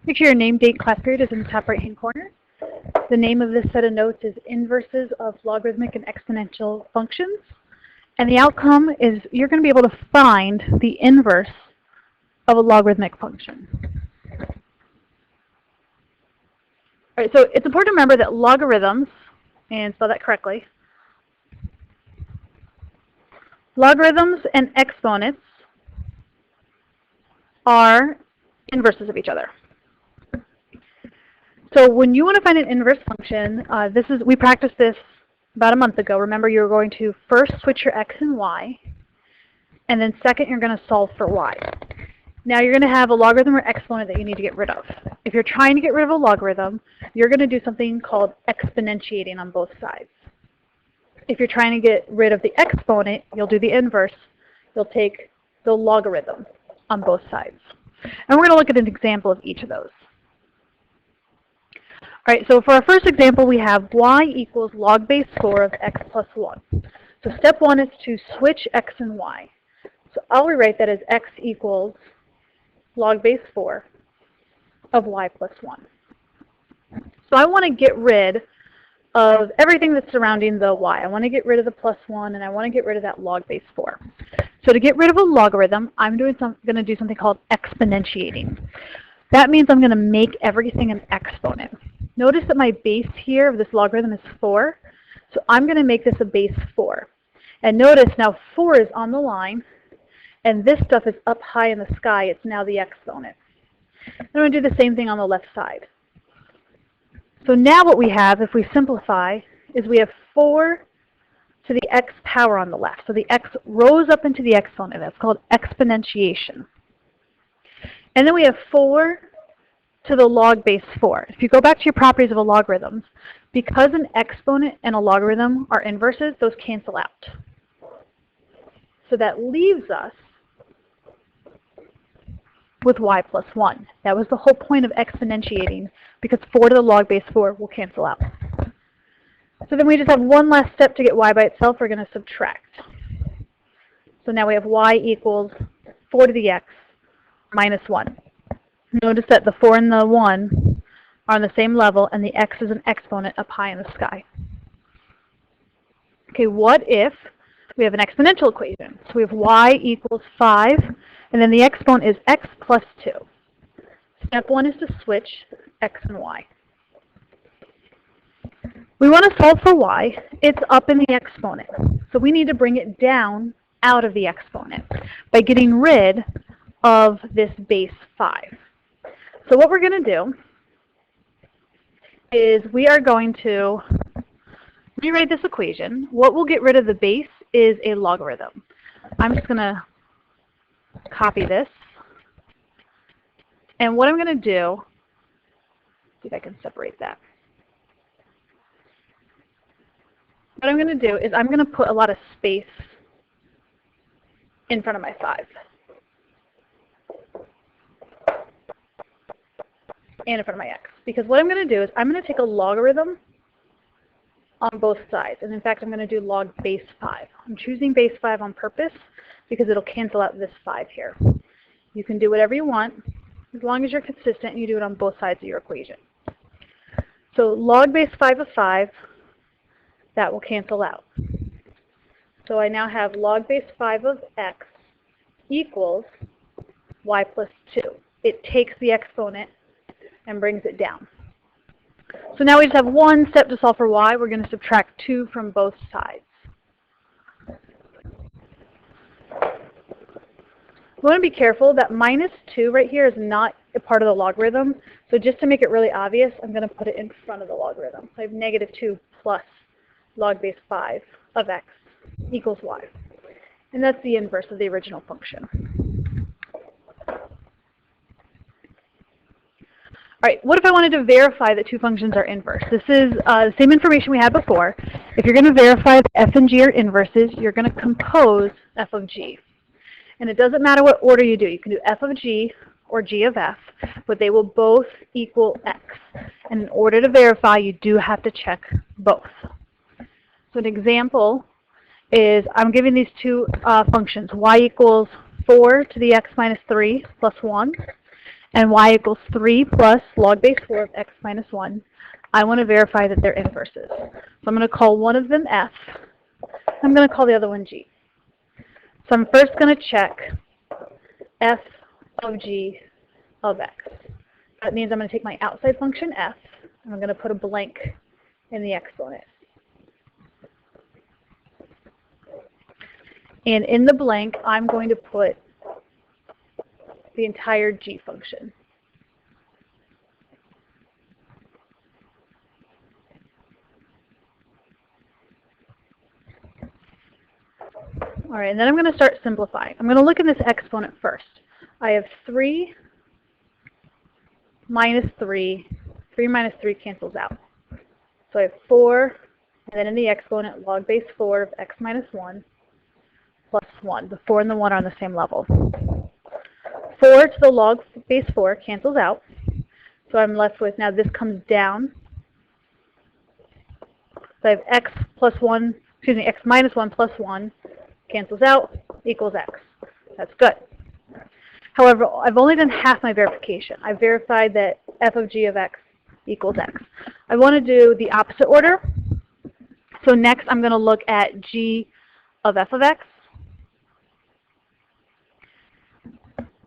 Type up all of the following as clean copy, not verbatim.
Make sure your name, date, class period is in the top right-hand corner. The name of this set of notes is Inverses of Logarithmic and Exponential Functions. And the outcome is you're going to be able to find the inverse of a logarithmic function. All right, so it's important to remember that logarithms, and spell that correctly, logarithms and exponents are inverses of each other. So when you want to find an inverse function, we practiced this about a month ago. Remember, you're going to first switch your x and y, and then second, you're going to solve for y. Now you're going to have a logarithm or exponent that you need to get rid of. If you're trying to get rid of a logarithm, you're going to do something called exponentiating on both sides. If you're trying to get rid of the exponent, you'll do the inverse. You'll take the logarithm on both sides. And we're going to look at an example of each of those. All right, so for our first example, we have y equals log base 4 of x plus 1. So step one is to switch x and y. So I'll rewrite that as x equals log base 4 of y plus 1. So I want to get rid of everything that's surrounding the y. I want to get rid of the plus 1, and I want to get rid of that log base 4. So to get rid of a logarithm, I'm going to do something called exponentiating. That means I'm going to make everything an exponent. Notice that my base here of this logarithm is 4, so I'm going to make this a base 4. And notice now 4 is on the line, and this stuff is up high in the sky. It's now the exponent. I'm going to do the same thing on the left side. So now what we have, if we simplify, is we have 4 to the x power on the left. So the x rose up into the exponent. That's called exponentiation. And then we have 4 to the log base 4. If you go back to your properties of a logarithm, because an exponent and a logarithm are inverses, those cancel out. So that leaves us with y plus 1. That was the whole point of exponentiating, because 4 to the log base 4 will cancel out. So then we just have one last step to get y by itself. We're going to subtract. So now we have y equals 4 to the x minus 1. Notice that the 4 and the 1 are on the same level, and the x is an exponent up high in the sky. Okay, what if we have an exponential equation? So we have y equals 5, and then the exponent is x plus 2. Step one is to switch x and y. We want to solve for y. It's up in the exponent. So we need to bring it down out of the exponent by getting rid of this base 5. So what we're going to do is we are going to rewrite this equation. What will get rid of the base is a logarithm. I'm just going to copy this. And what I'm going to do, see if I can separate that. What I'm going to do is I'm going to put a lot of space in front of my 5. And in front of my x. Because what I'm going to do is I'm going to take a logarithm on both sides. And in fact, I'm going to do log base 5. I'm choosing base 5 on purpose because it'll cancel out this 5 here. You can do whatever you want as long as you're consistent and you do it on both sides of your equation. So log base 5 of 5, that will cancel out. So I now have log base 5 of x equals y plus 2. It takes the exponent and brings it down. So now we just have one step to solve for y. We're going to subtract 2 from both sides. We want to be careful that minus 2 right here is not a part of the logarithm. So just to make it really obvious, I'm going to put it in front of the logarithm. So I have negative 2 plus log base 5 of x equals y. And that's the inverse of the original function. All right, what if I wanted to verify that two functions are inverse? This is the same information we had before. If you're going to verify that f and g are inverses, you're going to compose f of g. And it doesn't matter what order you do. You can do f of g or g of f, but they will both equal x. And in order to verify, you do have to check both. So an example is I'm giving these two functions, y equals 4 to the x minus 3 plus 1, and y equals 3 plus log base 4 of x minus 1, I want to verify that they're inverses. So I'm going to call one of them f. I'm going to call the other one g. So I'm first going to check f of g of x. That means I'm going to take my outside function f, and I'm going to put a blank in the exponent. And in the blank, I'm going to put the entire g function. All right, and then I'm going to start simplifying. I'm going to look at this exponent first. I have 3 minus 3. 3 minus 3 cancels out. So I have 4, and then in the exponent, log base 4 of x minus 1 plus 1. The 4 and the 1 are on the same level. 4 to the log base 4 cancels out. So I'm left with, now this comes down. So I have x plus 1, excuse me, x minus 1 plus 1 cancels out, equals x. That's good. However, I've only done half my verification. I verified that f of g of x equals x. I want to do the opposite order. So next I'm going to look at g of f of x.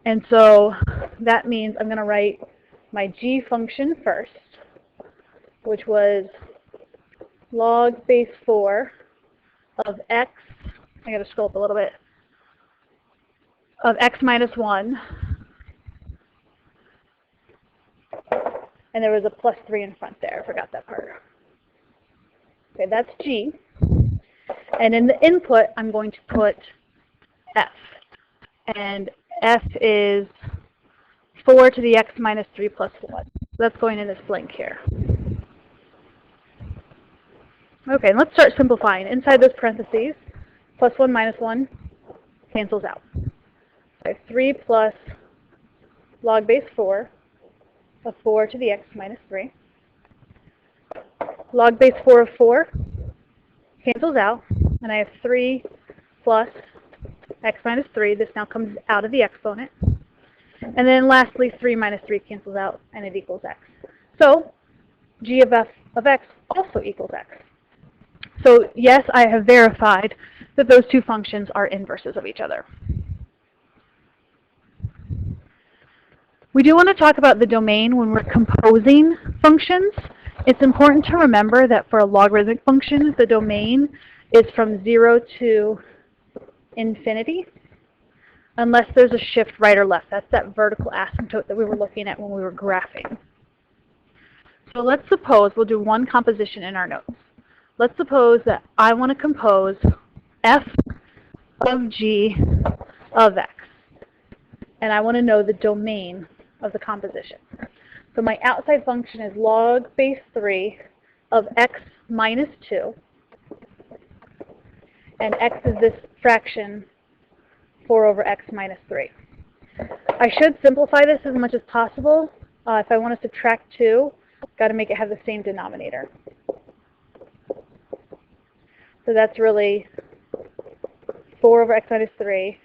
And so that means I'm going to write my g function first, which was log base 4 of x, I got to scroll up a little bit, of x minus 1, and there was a plus 3 in front there. I forgot that part. Okay, that's g. And in the input, I'm going to put f. And f is 4 to the x minus 3 plus 1. So that's going in this blank here. Okay, and let's start simplifying. Inside those parentheses, plus 1 minus 1 cancels out. So 3 plus log base 4 of 4 to the x minus 3. Log base 4 of 4 cancels out, and I have 3 plus x minus 3. This now comes out of the exponent. And then lastly, 3 minus 3 cancels out, and it equals x. So g of f of x also equals x. So yes, I have verified that those two functions are inverses of each other. We do want to talk about the domain when we're composing functions. It's important to remember that for a logarithmic function, the domain is from 0 to infinity, unless there's a shift right or left. That's that vertical asymptote that we were looking at when we were graphing. So let's suppose we'll do one composition in our notes. Let's suppose that I want to compose f of g of x, and I want to know the domain of the composition. So my outside function is log base 3 of x minus 2, and x is this fraction 4 over x minus 3. I should simplify this as much as possible. If I want to subtract 2, I've got to make it have the same denominator. So that's really 4 over x minus 3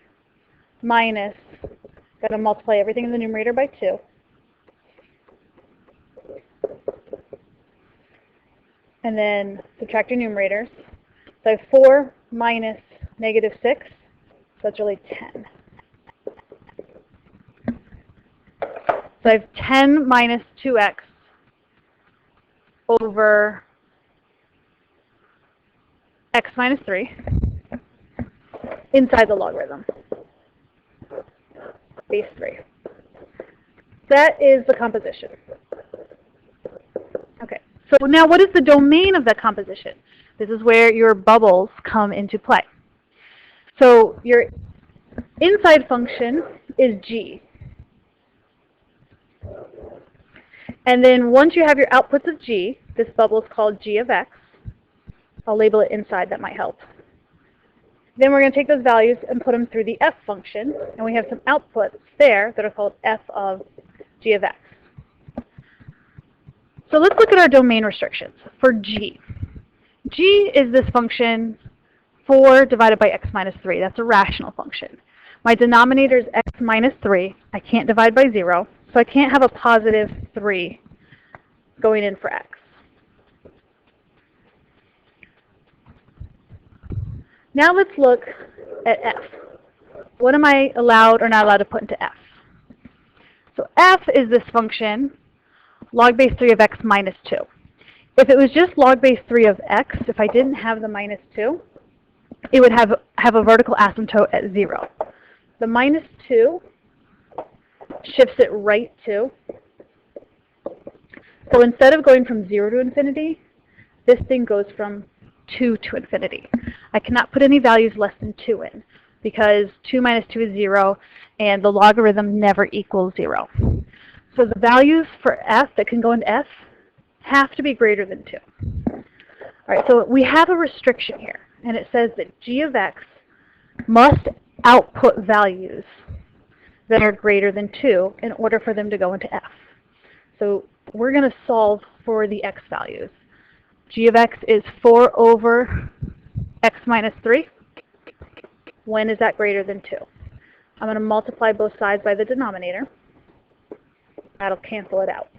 minus, got to multiply everything in the numerator by 2. And then subtract your numerators. So I have 4 minus negative 6, so that's really 10. So I have 10 minus 2x over x minus 3 inside the logarithm, base 3. That is the composition. Okay, so now what is the domain of that composition? This is where your bubbles come into play. So your inside function is g. And then once you have your outputs of g, this bubble is called g of x. I'll label it inside, that might help. Then we're going to take those values and put them through the f function, and we have some outputs there that are called f of g of x. So let's look at our domain restrictions for g. G is this function 4 divided by x minus 3. That's a rational function. My denominator is x minus 3. I can't divide by 0, So I can't have a positive 3 going in for x. Now let's look at f. What am I allowed or not allowed to put into f? So f is this function, log base 3 of x minus 2. If it was just log base 3 of x, if I didn't have the minus 2, it would have a vertical asymptote at 0. The minus 2 shifts it right to. So instead of going from 0 to infinity, this thing goes from 2 to infinity. I cannot put any values less than 2 in, because 2 minus 2 is 0, and the logarithm never equals 0. So the values for f that can go into f have to be greater than 2. All right, so we have a restriction here, and it says that g of x must output values that are greater than 2 in order for them to go into f. So we're going to solve for the x values. G of x is 4 over x minus 3. When is that greater than 2? I'm going to multiply both sides by the denominator. That'll cancel it out.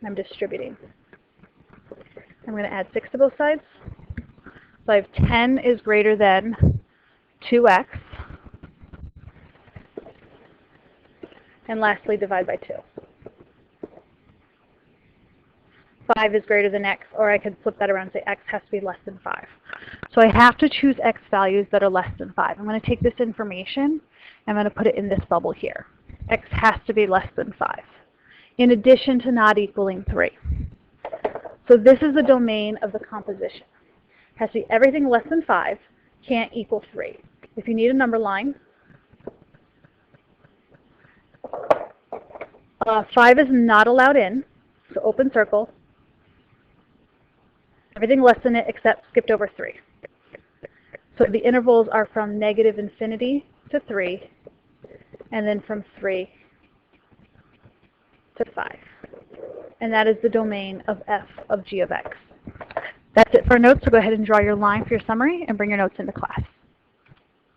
I'm distributing. I'm going to add 6 to both sides. So I have 10 is greater than 2x. And lastly, divide by 2. 5 is greater than x, or I could flip that around and say x has to be less than 5. So I have to choose x values that are less than 5. I'm going to take this information, I'm going to put it in this bubble here. X has to be less than 5, in addition to not equaling 3. So this is the domain of the composition. It has to be everything less than 5, can't equal 3. If you need a number line, 5 is not allowed in, so open circle. Everything less than it except skipped over 3. So the intervals are from negative infinity to 3, and then from 3 to 5. And that is the domain of f of g of x. That's it for our notes, so go ahead and draw your line for your summary and bring your notes into class.